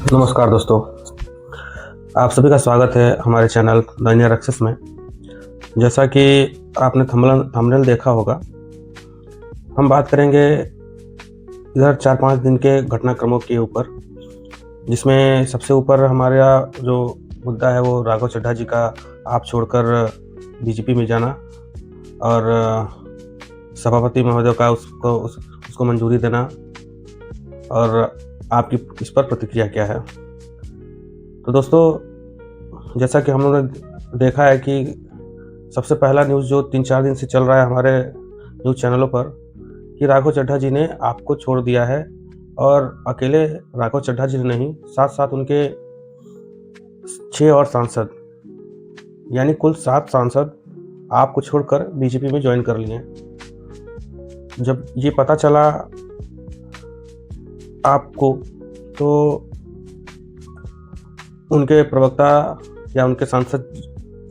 नमस्कार दोस्तों, आप सभी का स्वागत है हमारे चैनल द इंडियन एक्सेस में। जैसा कि आपने थंबनेल देखा होगा, हम बात करेंगे इधर 4-5 दिन के घटनाक्रमों के ऊपर, जिसमें सबसे ऊपर हमारा जो मुद्दा है वो राघव चड्ढा जी का आप छोड़कर बीजेपी में जाना और सभापति महोदय का उसको मंजूरी देना, और आपकी इस पर प्रतिक्रिया क्या है। तो दोस्तों, जैसा कि हम लोगों ने देखा है कि सबसे पहला न्यूज़ जो 3-4 दिन से चल रहा है हमारे न्यूज़ चैनलों पर, कि राघव चड्ढा जी ने आपको छोड़ दिया है। और अकेले राघव चड्ढा जी नहीं, साथ साथ उनके 6 और सांसद, यानी कुल 7 सांसद आपको छोड़कर बीजेपी में ज्वाइन कर लिए। जब ये पता चला आपको, तो उनके प्रवक्ता या उनके सांसद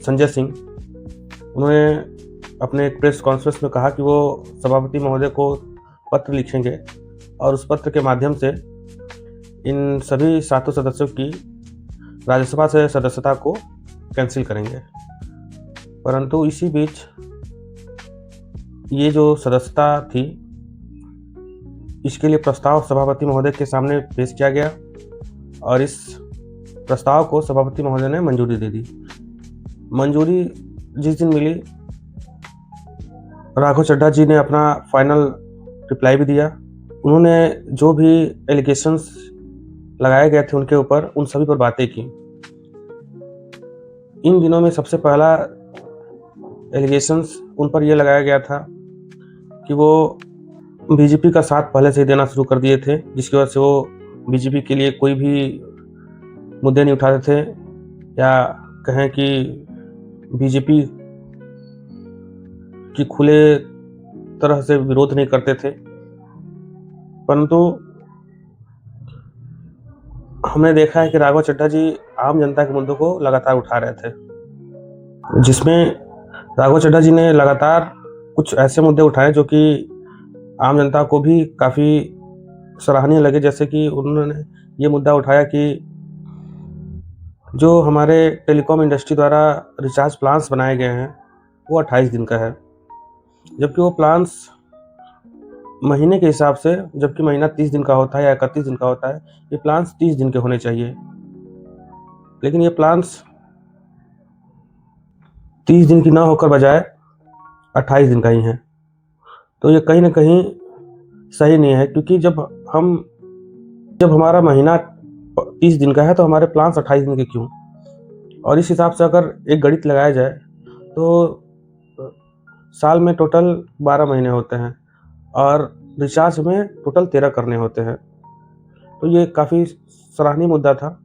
संजय सिंह, उन्होंने अपने एक प्रेस कॉन्फ्रेंस में कहा कि वो सभापति महोदय को पत्र लिखेंगे और उस पत्र के माध्यम से इन सभी 7 सदस्यों की राज्यसभा से सदस्यता को कैंसिल करेंगे। परंतु इसी बीच ये जो सदस्यता थी, इसके लिए प्रस्ताव सभापति महोदय के सामने पेश किया गया और इस प्रस्ताव को सभापति महोदय ने मंजूरी दे दी। मंजूरी जिस दिन मिली, राघव चड्ढा जी ने अपना फाइनल रिप्लाई भी दिया। उन्होंने जो भी एलिगेशंस लगाए गए थे उनके ऊपर, उन सभी पर बातें की। इन दिनों में सबसे पहला एलिगेशंस उन पर यह लगाया गया था कि वो बीजेपी का साथ पहले से ही देना शुरू कर दिए थे, जिसकी वजह से वो बीजेपी के लिए कोई भी मुद्दे नहीं उठाते थे, या कहें कि बीजेपी की खुले तरह से विरोध नहीं करते थे। परंतु हमने देखा है कि राघव चड्ढा जी आम जनता के मुद्दों को लगातार उठा रहे थे, जिसमें राघव चड्ढा जी ने लगातार कुछ ऐसे मुद्दे उठाए जो कि आम जनता को भी काफ़ी सराहनीय लगे। जैसे कि उन्होंने ये मुद्दा उठाया कि जो हमारे टेलीकॉम इंडस्ट्री द्वारा रिचार्ज प्लान्स बनाए गए हैं वो 28 दिन का है, जबकि वो प्लान्स महीने के हिसाब से, जबकि महीना 30 दिन का होता है या 31 दिन का होता है, ये प्लान्स 30 दिन के होने चाहिए। लेकिन ये प्लान्स 30 दिन की ना होकर बजाय 28 दिन का ही है। तो ये कहीं ना कहीं सही नहीं है, क्योंकि जब हमारा महीना 30 दिन का है तो हमारे प्लान्स 28 दिन के क्यों। और इस हिसाब से अगर एक गणित लगाया जाए तो साल में टोटल 12 महीने होते हैं और रिचार्ज में टोटल 13 करने होते हैं। तो ये काफ़ी सराहनीय मुद्दा था।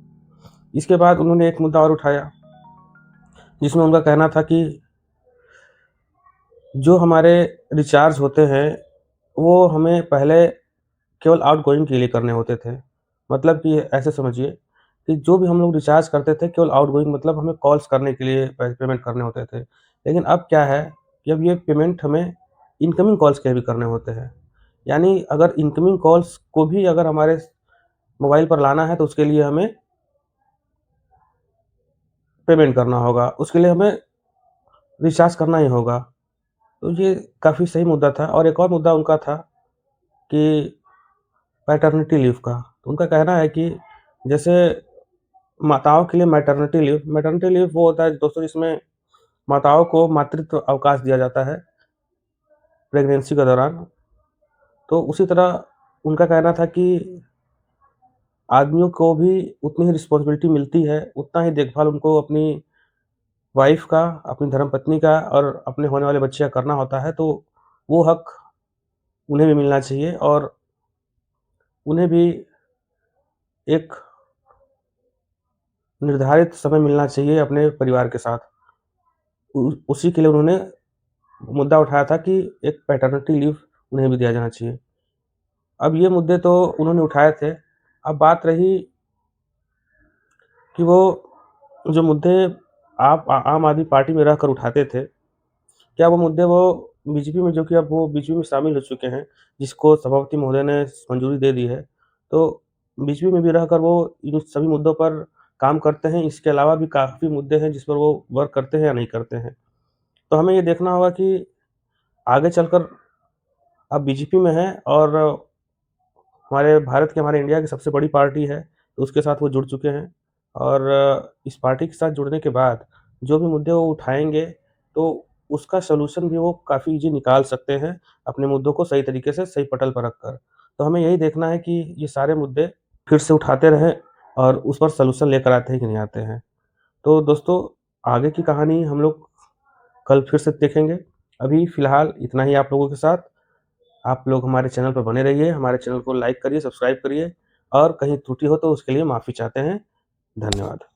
इसके बाद उन्होंने एक मुद्दा और उठाया, जिसमें उनका कहना था कि जो हमारे रिचार्ज होते हैं वो हमें पहले केवल आउटगोइंग के लिए करने होते थे। मतलब कि ऐसे समझिए कि जो भी हम लोग रिचार्ज करते थे केवल आउटगोइंग, मतलब हमें कॉल्स करने के लिए पेमेंट करने होते थे। लेकिन अब क्या है कि अब ये पेमेंट हमें इनकमिंग कॉल्स के भी करने होते हैं। यानी अगर इनकमिंग कॉल्स को भी अगर हमारे मोबाइल पर लाना है तो उसके लिए हमें पेमेंट करना होगा, उसके लिए हमें रिचार्ज करना ही होगा। तो ये काफ़ी सही मुद्दा था। और एक और मुद्दा उनका था कि पैटर्निटी लीव का। तो उनका कहना है कि जैसे माताओं के लिए मैटरनिटी लीव वो होता है दोस्तों, जिसमें माताओं को मातृत्व अवकाश दिया जाता है प्रेगनेंसी के दौरान। तो उसी तरह उनका कहना था कि आदमियों को भी उतनी ही रिस्पॉन्सिबिलिटी मिलती है, उतना ही देखभाल उनको अपनी वाइफ का, अपनी धर्मपत्नी का और अपने होने वाले बच्चे का करना होता है। तो वो हक उन्हें भी मिलना चाहिए और उन्हें भी एक निर्धारित समय मिलना चाहिए अपने परिवार के साथ। उसी के लिए उन्होंने मुद्दा उठाया था कि एक पैटर्निटी लीव उन्हें भी दिया जाना चाहिए। अब ये मुद्दे तो उन्होंने उठाए थे। अब बात रही कि वो जो मुद्दे आप आम आदमी पार्टी में रहकर उठाते थे, क्या वो मुद्दे वो बीजेपी में, जो कि अब वो बीजेपी में शामिल हो चुके हैं, जिसको सभापति महोदय ने मंजूरी दे दी है, तो बीजेपी में भी रहकर वो इन सभी मुद्दों पर काम करते हैं। इसके अलावा भी काफ़ी मुद्दे हैं जिस पर वो वर्क करते हैं या नहीं करते हैं। तो हमें ये देखना होगा कि आगे चलकर अब बीजेपी में हैं और हमारे भारत की, हमारे इंडिया की सबसे बड़ी पार्टी है, तो उसके साथ वो जुड़ चुके हैं। और इस पार्टी के साथ जुड़ने के बाद जो भी मुद्दे वो उठाएँगे, तो उसका सॉल्यूशन भी वो काफ़ी ईज़ी निकाल सकते हैं, अपने मुद्दों को सही तरीके से सही पटल पर रखकर। तो हमें यही देखना है कि ये सारे मुद्दे फिर से उठाते रहें और उस पर सॉल्यूशन लेकर आते हैं कि नहीं आते हैं। तो दोस्तों, आगे की कहानी हम लोग कल फिर से देखेंगे। अभी फ़िलहाल इतना ही आप लोगों के साथ। आप लोग हमारे चैनल पर बने रहिए, हमारे चैनल को लाइक करिए, सब्सक्राइब करिए और कहीं त्रुटि हो तो उसके लिए माफ़ी चाहते हैं। धन्यवाद।